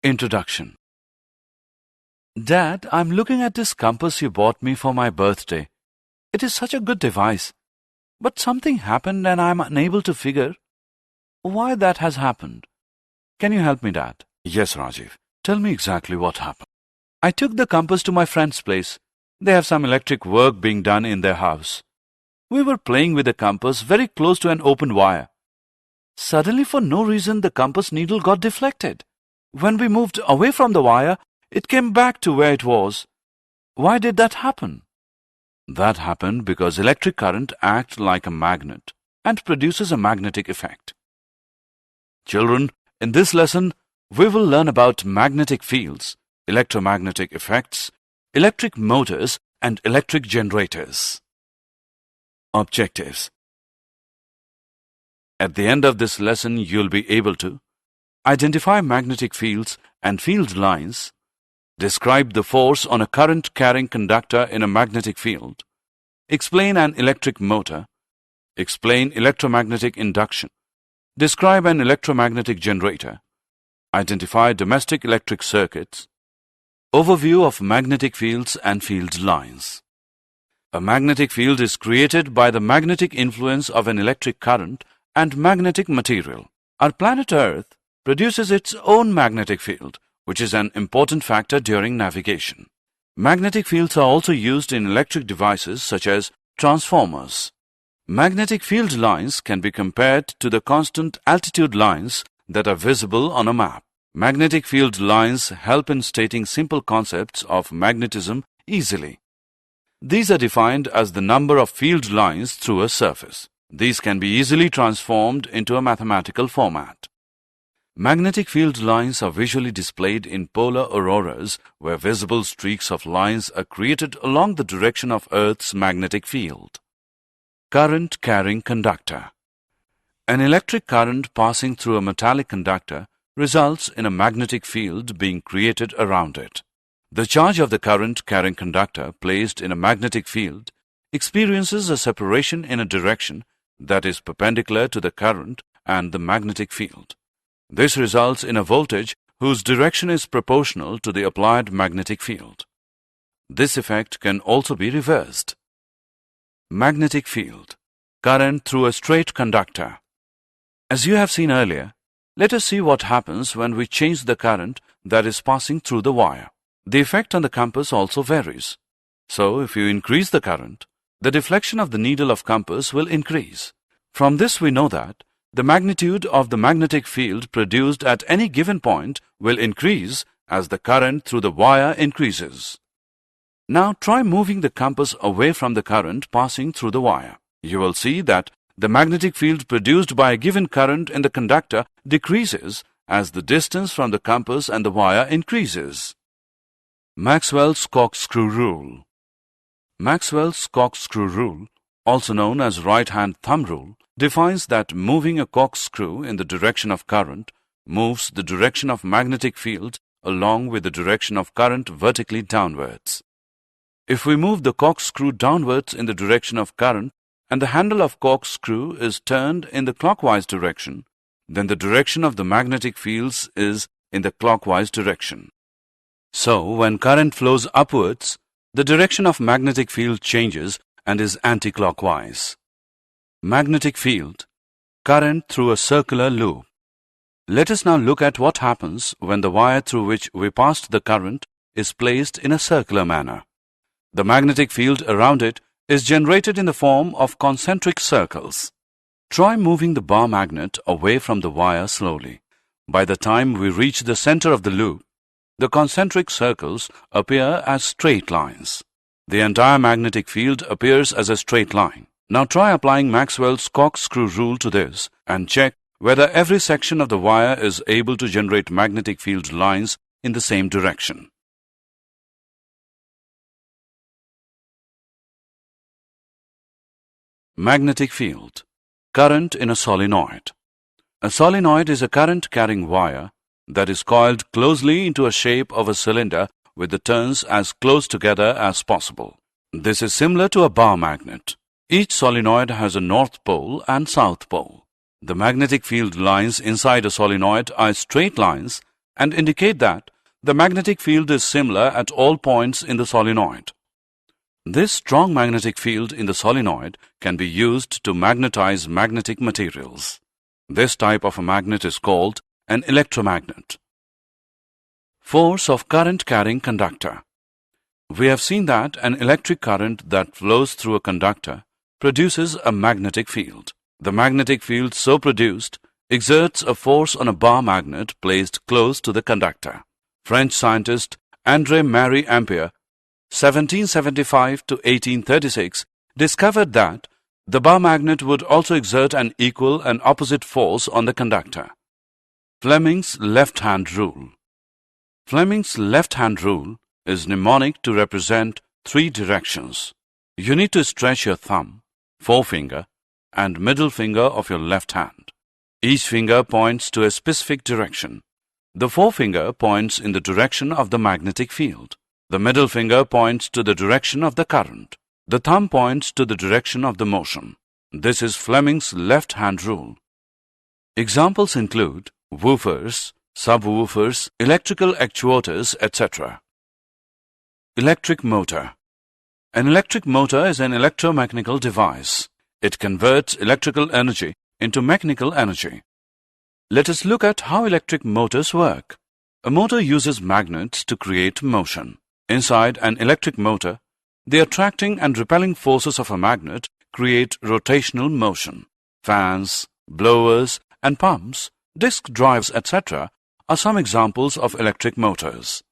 Introduction. Dad, I'm looking at this compass you bought me for my birthday. It is such a good device. But something happened and I'm unable to figure why that has happened. Can you help me, Dad? Yes, Rajiv. Tell me exactly what happened. I took the compass to my friend's place. They have some electric work being done in their house. We were playing with the compass very close to an open wire. Suddenly, for no reason, the compass needle got deflected. When we moved away from the wire, it came back to where it was. Why did that happen? That happened because electric current acts like a magnet and produces a magnetic effect. Children, in this lesson, we will learn about magnetic fields, electromagnetic effects, electric motors, and electric generators. Objectives. At the end of this lesson, you'll be able to identify magnetic fields and field lines, describe the force on a current-carrying conductor in a magnetic field, explain an electric motor, explain electromagnetic induction, describe an electromagnetic generator, identify domestic electric circuits, overview of magnetic fields and field lines. A magnetic field is created by the magnetic influence of an electric current and magnetic material. Our planet Earth produces its own magnetic field, which is an important factor during navigation. Magnetic fields are also used in electric devices such as transformers. Magnetic field lines can be compared to the constant altitude lines that are visible on a map. Magnetic field lines help in stating simple concepts of magnetism easily. These are defined as the number of field lines through a surface. These can be easily transformed into a mathematical format. Magnetic field lines are visually displayed in polar auroras where visible streaks of lines are created along the direction of Earth's magnetic field. Current-carrying conductor. An electric current passing through a metallic conductor results in a magnetic field being created around it. The charge of the current-carrying conductor placed in a magnetic field experiences a separation in a direction that is perpendicular to the current and the magnetic field. This results in a voltage whose direction is proportional to the applied magnetic field. This effect can also be reversed. Magnetic field. Current through a straight conductor. As you have seen earlier, let us see what happens when we change the current that is passing through the wire. The effect on the compass also varies. So, if you increase the current, the deflection of the needle of compass will increase. From this we know that the magnitude of the magnetic field produced at any given point will increase as the current through the wire increases. Now try moving the compass away from the current passing through the wire. You will see that the magnetic field produced by a given current in the conductor decreases as the distance from the compass and the wire increases. Maxwell's corkscrew rule. Maxwell's corkscrew rule, also known as right-hand thumb rule, defines that moving a corkscrew in the direction of current moves the direction of magnetic field along with the direction of current vertically downwards. If we move the corkscrew downwards in the direction of current and the handle of corkscrew is turned in the clockwise direction, then the direction of the magnetic fields is in the clockwise direction. So, when current flows upwards, the direction of magnetic field changes and is anti-clockwise. Magnetic field. Current through a circular loop. Let us now look at what happens when the wire through which we passed the current is placed in a circular manner. The magnetic field around it is generated in the form of concentric circles. Try moving the bar magnet away from the wire slowly. By the time we reach the center of the loop, the concentric circles appear as straight lines. The entire magnetic field appears as a straight line. Now try applying Maxwell's corkscrew rule to this and check whether every section of the wire is able to generate magnetic field lines in the same direction. Magnetic field. Current in a solenoid. A solenoid is a current-carrying wire that is coiled closely into a shape of a cylinder with the turns as close together as possible. This is similar to a bar magnet. Each solenoid has a north pole and south pole. The magnetic field lines inside a solenoid are straight lines and indicate that the magnetic field is similar at all points in the solenoid. This strong magnetic field in the solenoid can be used to magnetize magnetic materials. This type of a magnet is called an electromagnet. Force of current-carrying conductor. We have seen that an electric current that flows through a conductor produces a magnetic field. The magnetic field so produced exerts a force on a bar magnet placed close to the conductor. French scientist André-Marie Ampère, 1775 to 1836, discovered that the bar magnet would also exert an equal and opposite force on the conductor. Fleming's left-hand rule. Fleming's left-hand rule is mnemonic to represent 3 directions. You need to stretch your thumb, forefinger, and middle finger of your left hand. Each finger points to a specific direction. The forefinger points in the direction of the magnetic field. The middle finger points to the direction of the current. The thumb points to the direction of the motion. This is Fleming's left-hand rule. Examples include woofers, subwoofers, electrical actuators, etc. Electric motor. An electric motor is an electromechanical device. It converts electrical energy into mechanical energy. Let us look at how electric motors work. A motor uses magnets to create motion. Inside an electric motor, the attracting and repelling forces of a magnet create rotational motion. Fans, blowers, and pumps, disc drives, etc. are some examples of electric motors.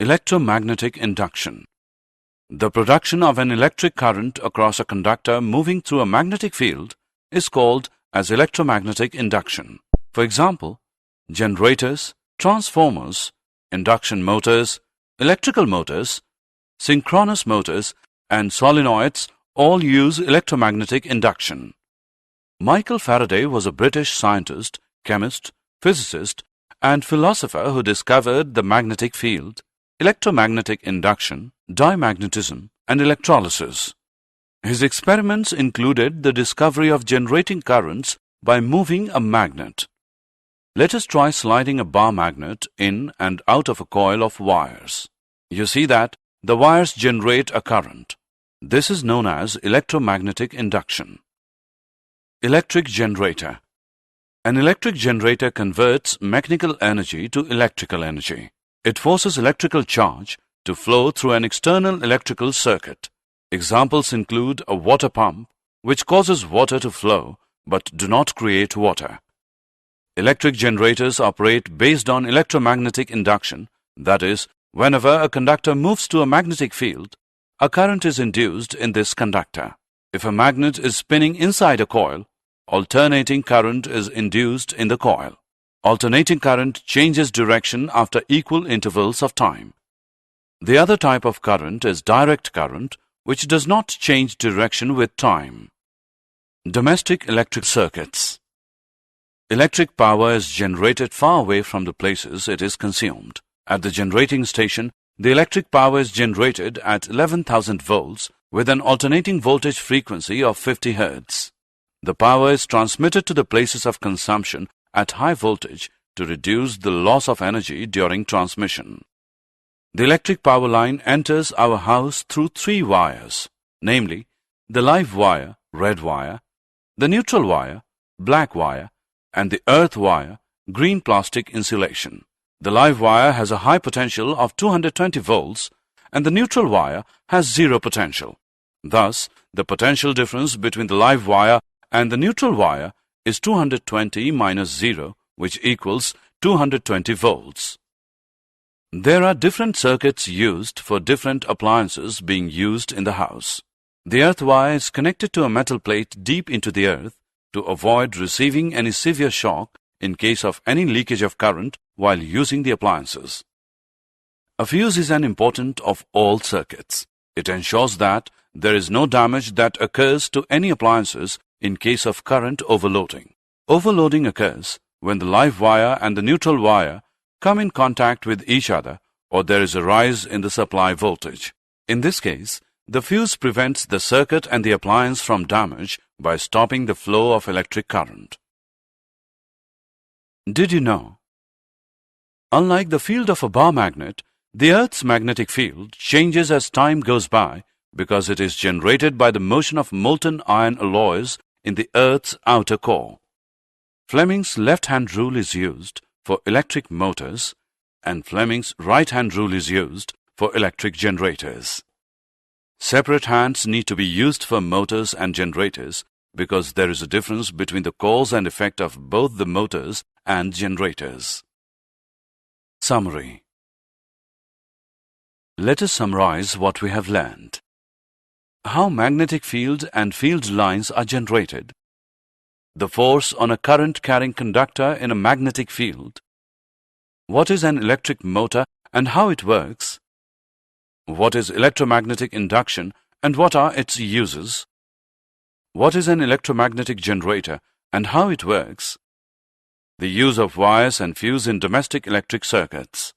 Electromagnetic induction. The production of an electric current across a conductor moving through a magnetic field is called as electromagnetic induction. For example, generators, transformers, induction motors, electrical motors, synchronous motors, and solenoids all use electromagnetic induction. Michael Faraday was a British scientist, chemist, physicist, and philosopher who discovered the magnetic field, electromagnetic induction, dimagnetism, and electrolysis. His experiments included the discovery of generating currents by moving a magnet. Let us try sliding a bar magnet in and out of a coil of wires. You see that the wires generate a current. This is known as electromagnetic induction. Electric generator. An electric generator converts mechanical energy to electrical energy. It forces electrical charge to flow through an external electrical circuit. Examples include a water pump, which causes water to flow but do not create water. Electric generators operate based on electromagnetic induction, that is, whenever a conductor moves to a magnetic field, a current is induced in this conductor. If a magnet is spinning inside a coil, alternating current is induced in the coil. Alternating current changes direction after equal intervals of time. The other type of current is direct current, which does not change direction with time. Domestic electric circuits. Electric power is generated far away from the places it is consumed. At the generating station, the electric power is generated at 11,000 volts with an alternating voltage frequency of 50 Hz. The power is transmitted to the places of consumption at high voltage to reduce the loss of energy during transmission. The electric power line enters our house through 3 wires, namely the live wire, red wire, the neutral wire, black wire, and the earth wire, green plastic insulation. The live wire has a high potential of 220 volts and the neutral wire has 0 potential. Thus, the potential difference between the live wire and the neutral wire is 220 minus 0, which equals 220 volts. There are different circuits used for different appliances being used in the house. The earth wire is connected to a metal plate deep into the earth to avoid receiving any severe shock in case of any leakage of current while using the appliances. A fuse is an important of all circuits. It ensures that there is no damage that occurs to any appliances in case of current overloading. Overloading occurs when the live wire and the neutral wire come in contact with each other or there is a rise in the supply voltage. In this case, the fuse prevents the circuit and the appliance from damage by stopping the flow of electric current. Did you know Unlike the field of a bar magnet, the Earth's magnetic field changes as time goes by because it is generated by the motion of molten iron alloys in the Earth's outer core. Fleming's left-hand rule is used for electric motors, and Fleming's right-hand rule is used for electric generators. Separate hands need to be used for motors and generators because there is a difference between the cause and effect of both the motors and generators. Summary. Let us summarize what we have learned. How magnetic field and field lines are generated. The force on a current-carrying conductor in a magnetic field. What is an electric motor and how it works? What is electromagnetic induction and what are its uses? What is an electromagnetic generator and how it works? The use of wires and fuse in domestic electric circuits.